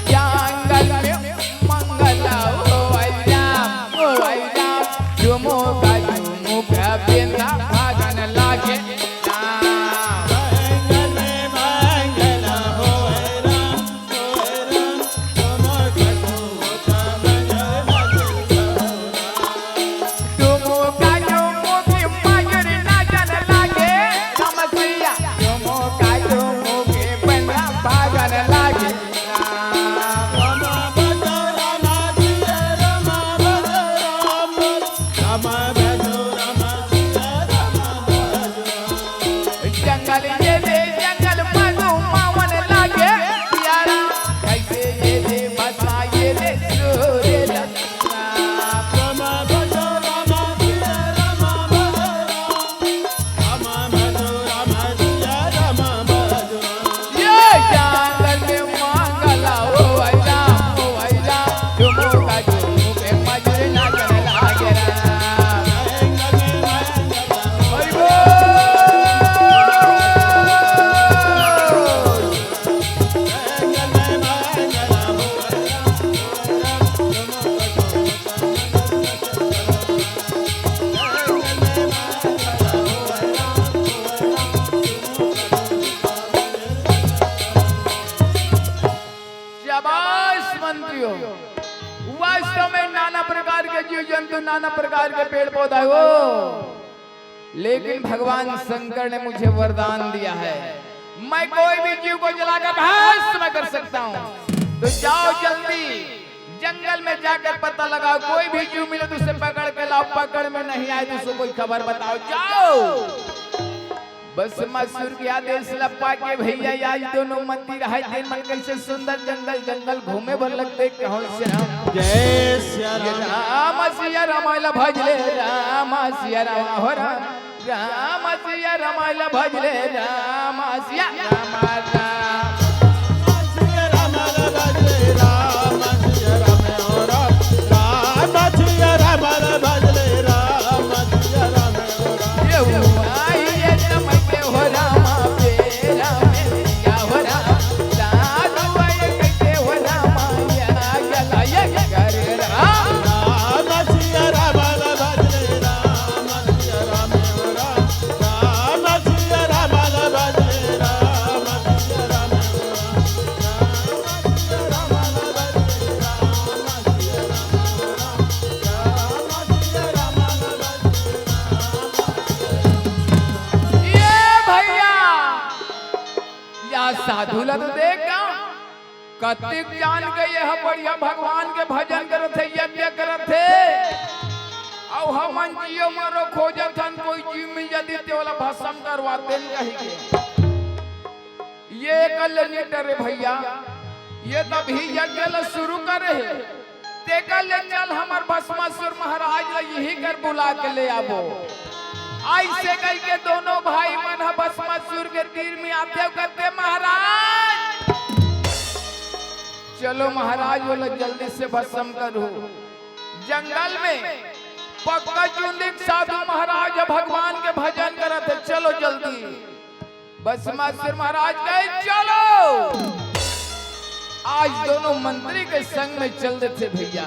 जंगल में मंगल हो राम ठुमुका ठुमुका बिंदा भागन लागे राम। जंगल में मंगल हो राम, ठुमुका ठुमुका ठुमुके मजूर नाचन लागे समसिया ठुमुका ठुमुके बिंदा भागन लागे जंगल ये दे जंगल मधु मावन लागे प्यारा कैसे ये दे बसा ये दे सूर्य ये जंगल में मांगला हो राम ठुमुका ठुमुके मजूर नाचन लागे राम। हरि बोल। शाबाश मंत्रियों, वास्तव में नाना प्रकार के जीव जंतु नाना प्रकार के पेड़ पौधा हो, लेकिन भगवान शंकर ने मुझे वरदान दिया है मैं कोई भी जीव को जलाकर भस्म कर सकता हूँ। तो जाओ जल्दी जंगल में जाकर पता लगाओ, कोई भी जीव मिले तो उसे पकड़ के लाओ, पकड़ में नहीं आए तो उसको कोई खबर बताओ। जाओ बस मसूर के आदेश लपा के भैया आज दोनों मंदिर है दिन मन कैसे सुंदर जंगल जंगल घूमे भर लगते कहो श्री राम जय श्री राम। राम सिया रामायण भजले राम सिया राम हो राम सिया रामायण भजले राम सिया राम राम। साधु ला तो देखा कतिक जान के यह बढ़िया भगवान के भजन करत है यज्ञ करत है और हमन जियो मरो खोजथन कोई जीव में यदि ते वाला भस्म करवाते कही के ये कल्याणी डरे भैया ये तभी यज्ञ ल शुरू करे ते कल चल हमर भस्मासुर महाराज ला यही कर बुला के ले आबो। ऐसे कह के दोनों भाई मन भस्मासुर के तीर में आते करते महाराज चलो महाराज बोला जल्दी से भस्म करो। जंगल में पक्का चुंडिक साधु महाराज भगवान के भजन करते चलो जल्दी। भस्मासुर महाराज गए चलो। आज दोनों मंत्री के संग में चल देते भैया।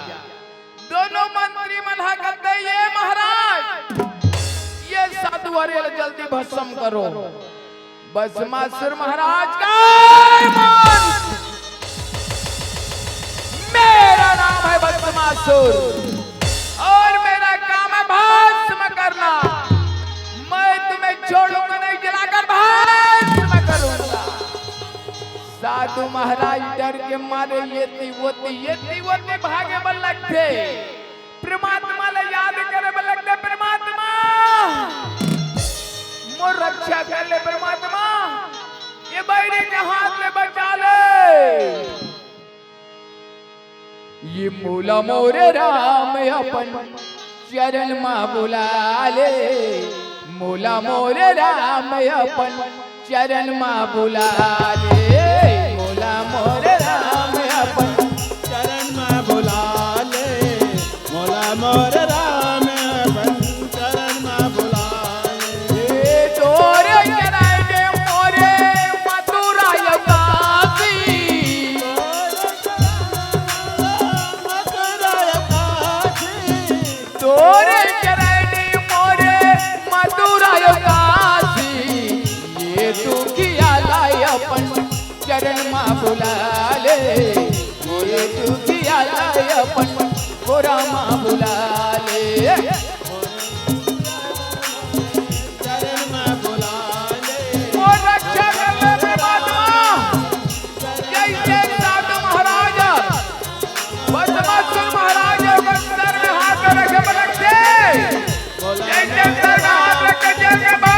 दोनों मंत्री मना करते ये महाराज ये साधु वाले जल्दी भस्म करो। भस्मासुर महाराज का मेरा नाम है भस्मासुर और मेरा काम है भस्म करना। मैं तुम्हें छोड़ूंगा नहीं जलाकर भस्म करूंगा। साधु महाराज डर के मारे ये तीवती भागे बल लगते परमात्मा ले याद करे बल लगते परमात्मा मोर रक्षा कर ले परमात्मा बैरी के हाथ में बचा ले। ये मोला मोरे राम अपन चरण माँ बुला ले, मोला मोरे राम अपन चरण माँ बुला ले, मोला मोरे राम अपन चरण में बुला ले, मोला मोर राम अपन चरण में बुला ले। तोरे चरण मोरे मथुरा काशी, तोरे चरण मोरे मथुरा काशी, ये तू किया लाई अपन चरण माँ बुला ले, ये तू किया लाई अपन गोरा माँ बुला ले। चरण में बुला ले। और रक्षा कर ले परमात्मा, जैसे साधु महाराज बसवासुर महाराज के सर में हाथ रख के बलकते, जैसे सर में हाथ रख के जय बाबा।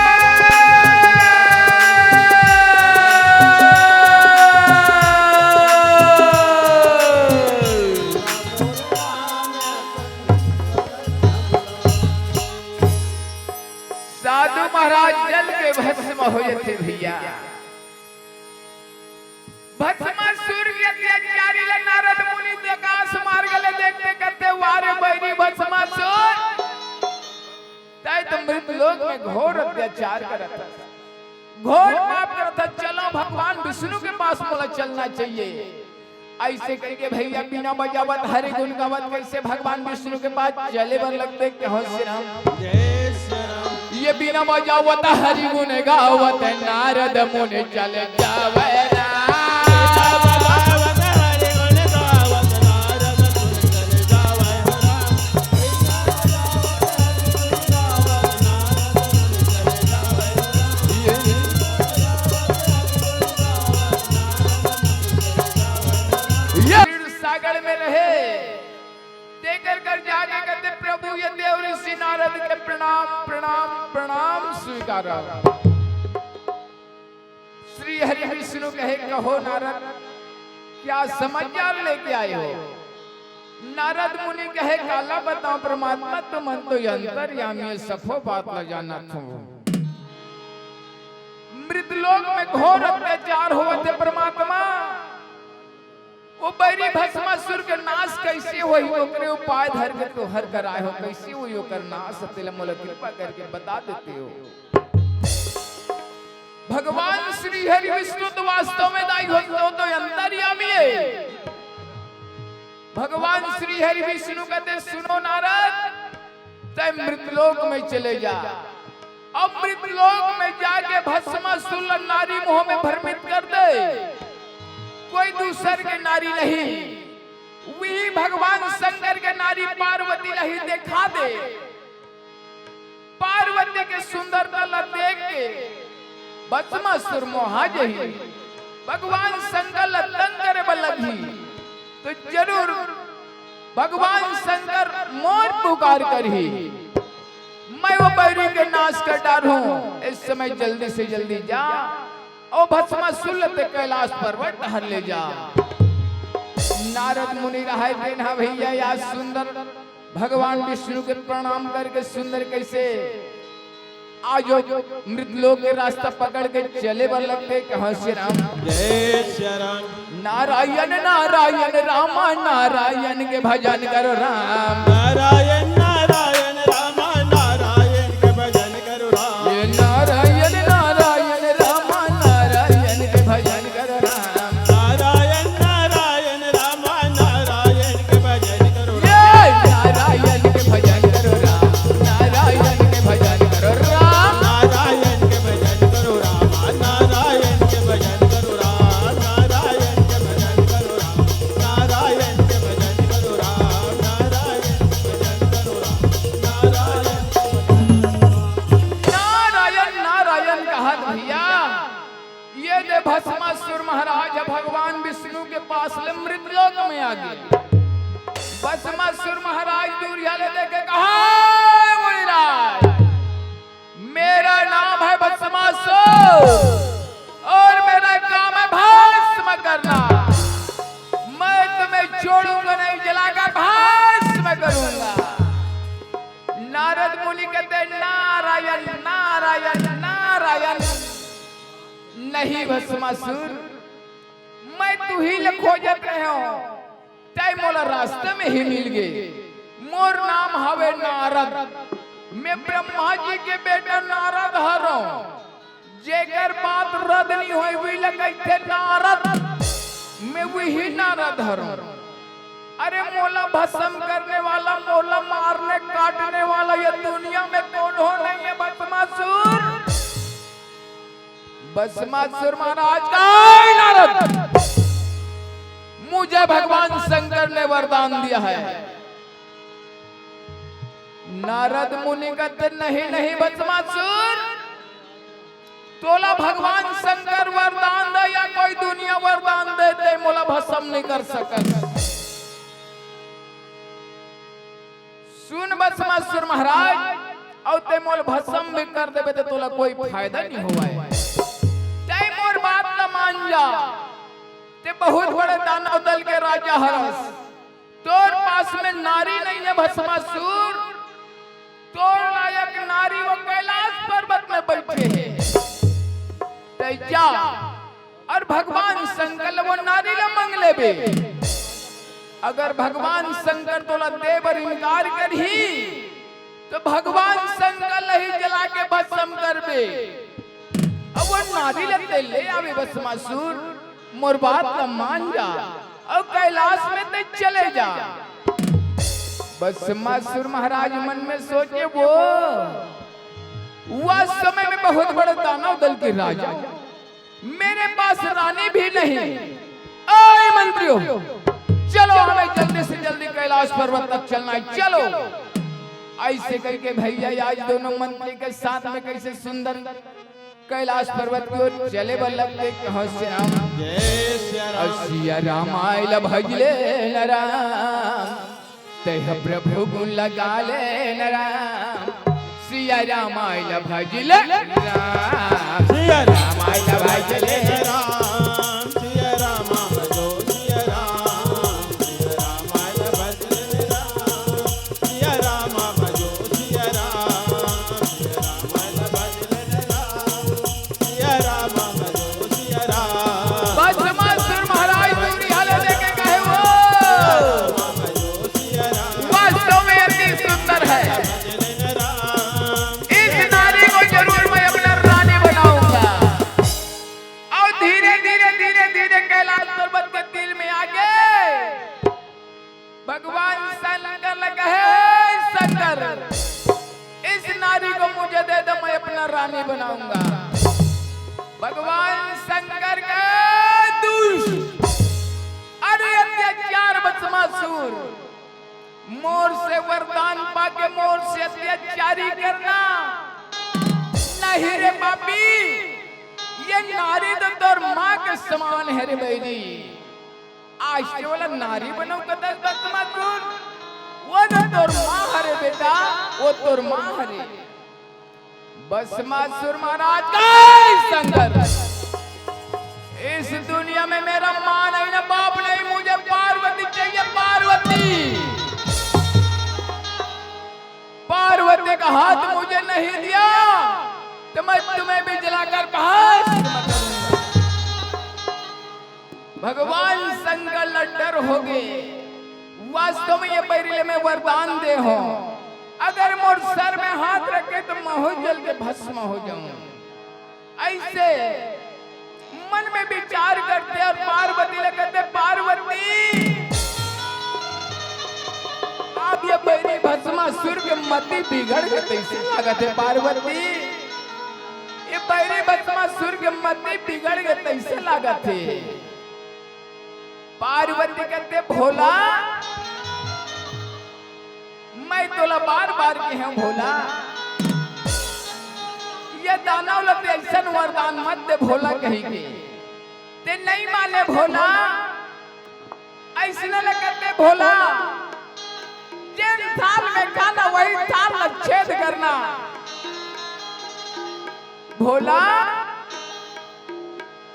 साधु महाराज जल के भस्म हो जाते भैया। भस्मासुर के अत्याचारी ले नारद मुनि आकाश मार्ग ले देखते करते वारे बैरी भस्मासुर तय तो मृत लोक में घोर अत्याचार करता, घोर पाप करता। चलो भगवान विष्णु के पास बोला चलना चाहिए। ऐसे करके भैया बिना बजावत हरि गुण गावत कैसे भगवान विष्णु के पास चले बन लगते कि हो श्री राम जय श्री राम। ये बिना बजावत हरि गुण गावत नारद मुनि चले जावे राम। गावत हरि गुण गावत नारद मुनि चले जावे राम। ये सागर में रहे देकर कर जाके कहते प्रभु ये देव ऋषि नारद के प्रणाम प्रणाम प्रणाम स्वीकार। श्री हरि विष्णु कहे कहो नारद क्या समाचार लेके आए हो। नारद मुनि कहे काला बताओ परमात्मा तुम तो अंतर्यामी सफो बात न जाना तुम। मृतलोक में घोर अत्याचार हुआ थे परमात्मा। वो बैरी भस्मासुर के नाश कैसे हुई ओकरे उपाय धर के तो हर कराए हो कैसे हुई ओकर नाश तेल मोला कृपा करके बता देते हो। भगवान श्री हरि विष्णु तो वास्तव में दाई हो तो अंतर्यामी है। भगवान श्री हरि विष्णु कहते सुनो नारद तय मृतलोक में चले जा। अब मृतलोक में जाके भस्मासुर नारी मोह में भ्रमित कर दे। कोई दूसर के नारी नहीं, वही भगवान शंकर के नारी पार्वती नहीं देखा दे। पार्वती के सुंदरता देख के भस्मासुर मोहा जही भगवान शंकर तंग करे बलगी तो जरूर भगवान शंकर मोर पुकार करही। मैं वो बैरी के नाश कर डालूं। इस समय जल्दी से जल्दी जा और भस्मासुर ते कैलाश पर्वत टहल ले जा। नारद मुनि रहे दिन भैया या सुंदर भगवान विष्णु के प्रणाम करके सुंदर कैसे आज मृतलोक के रास्ता पकड़ के चले बर लगते कहाँ से राम जय श्री राम। नारायण नारायण रामा नारायण के भजन करो राम। नारायण नारायण रामा नारायण के भजन करो राम। ये नारायण नारायण रामा नारायण के भजन करो राम। नारायण नारायण रामा नारायण के भजन करो राम। ये नारायण के भजन करो राम। नारायण के भजन करो राम। नारायण के भजन करो राम। नारायण के भजन करो राम। नारायण के भजन करो राम। नारायण के भजन करो राम। नारायण के भजन करो राम। नारायण नारायण कहा भैया ये दे भस्मासुर महाराज भगवान विष्णु के पास मृतलोक में आ गए। भस्मासुर महाराज दूरिया ले देके कहा मुनिराज मेरा नाम है भस्मासुर और मेरा नारद मुनि कहते नारायण नारायण नारायण। नहीं भस्मासुर, मैं तू ही ले खोजत रहे हो, तय मोला रास्ते में ही मिल गए। मोर नाम हवे नारद, मैं ब्रह्मा जी के बेटा नारद हरो। जेकर बात रद नहीं होई हुई लगते नारद, मैं वही नारद हरो। अरे मोला भस्म करने वाला, मोला मारने काटने वाला ये दुनिया में कौन हो नहीं है भस्मासुर। भस्मासुर महाराज का नारद, मुझे भगवान शंकर ने वरदान दिया है। नारद मुनि कहते नहीं नहीं भस्मासुर, तोला भगवान शंकर वरदान दे या कोई दुनिया वरदान दे, ते मोला भस्म नहीं कर सकत। सुन भस्मासुर महाराज, और ते मोल भस्म भी कर देबे तो तोला कोई फायदा नहीं होवाए। ते मोर बात न मान जा, ते बहुत बड़े दानव दल के राजा हरस। तोर पास में नारी नहीं है भस्मासुर, तोर लायक नारी वो कैलाश पर्वत में बैठे हैं। ते जा और भगवान शंकर वो नारी ला मंग लेबे। अगर भगवान शंकर तोला दे बर इनकार करही तो भगवान शंकर ही जला के भस्म करबे। अब वो नारी ले ले आवे भस्मासुर, मोर बात का मान जा और कैलाश में ते चले जा। भस्मासुर महाराज मन में सोचे वो समय में बहुत बड़े दानव दल के राजा, मेरे पास रानी भी नहीं। आए मंत्रियों, चलो हमें जल्दी से जल्दी कैलाश पर्वत तक चलना है, चलो। ऐसे करके भैया आज दोनों मंत्री के साथ में कैसे सुंदर कैलाश पर्वत की ओर चले लगते। कहो सिया राम आइल भजले न राम, तेह प्रभु गुण लगा ले न राम। सिया राम आइल भजले राम, सिया राम आइल भजले राम, सिया राम भजो सिया राम, सिया राम आइल भजले राम, सिया राम भजो सिया राम, सिया राम आइल भजले राम, सिया राम भजो सिया राम। भस्मासुर महाराज पूरी हालत देखे कहे वो वास्तव में अति सुंदर है। भगवान शंकर लगा है, शंकर इस नारी को मुझे दे दो, मैं अपना रानी बनाऊंगा। भगवान शंकर का दुष्ट अरे अत्याचार भस्मासुर, मोर से वरदान पाके मोर से अत्याचारी करना नहीं रे पापी। ये नारी तो तोर माँ के समान है रे बेटी। आज वाला नारी बनो कदर भस्मासुर, वो तो तोर माँ हरे बेटा, वो तोर माँ हरे। भस्मासुर महाराज का शंकर, इस दुनिया में मेरा माँ नहीं ना बाप नहीं, मुझे पार्वती चाहिए पार्वती। पार्वती का हाथ मुझे नहीं दिया तो मैं तुम्हें भी जलाकर कहा। भगवान शंकर लड्डर हो गए। वास्तव में ये बैरिले में वरदान दे हो, अगर मोर सर में हाथ रखे तो मैं हो जल के भस्म हो जाऊं। ऐसे मन में विचार करते और पार्वती ले कहते पार्वती, आप ये बैरी भस्मासुर के मति बिगड़ गए कैसे लागत है पार्वती। ये बैरी भस्मासुर के मति बिगड़ गए कैसे लागत है। पार्वती कहते भोला, मैं तोला बार बार के हैं भोला, ये दानव लते ऐसा वरदान मत दे भोला कहेंगे। ते नहीं माने भोला, ऐसा लगते भोला, जिन थाल में खाना वही थाल छेद करना। भोला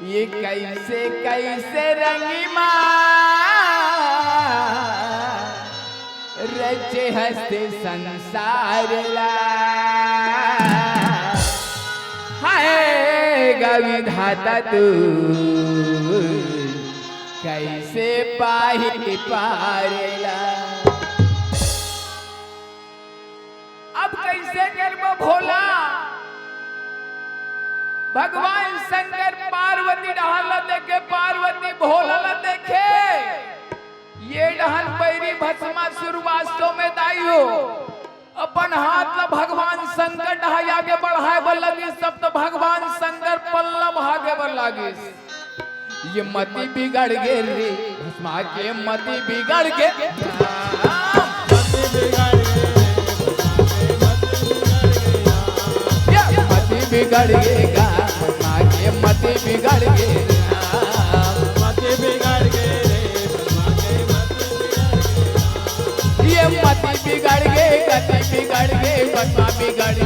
ये कैसे कैसे रंगी माँ रचे हस्ते संसार ला हाय विधाता तू कैसे पाही पारेला। अब कैसे करबो भोला? भगवान शंकर पार्वती डहाल देखे, पार्वती भोला ला देखे। ये डहन पैरी भस्मासुर वास्तव में दाई हो अपन हाथ ला भगवान शंकर ढहाई आगे बढ़ाए बर लगी, सब तो भगवान शंकर पल्लव आगे बढ़ लगी। ये मति बिगड़ गे रे भस्मा के मति बिगड़ गे, मति बिगड़ गएगा भस्मा के मति बिगड़ गएगा, मति बिगड़ गे ये मति बिगड़ गए गति बिगड़ गए भस्मा बिगड़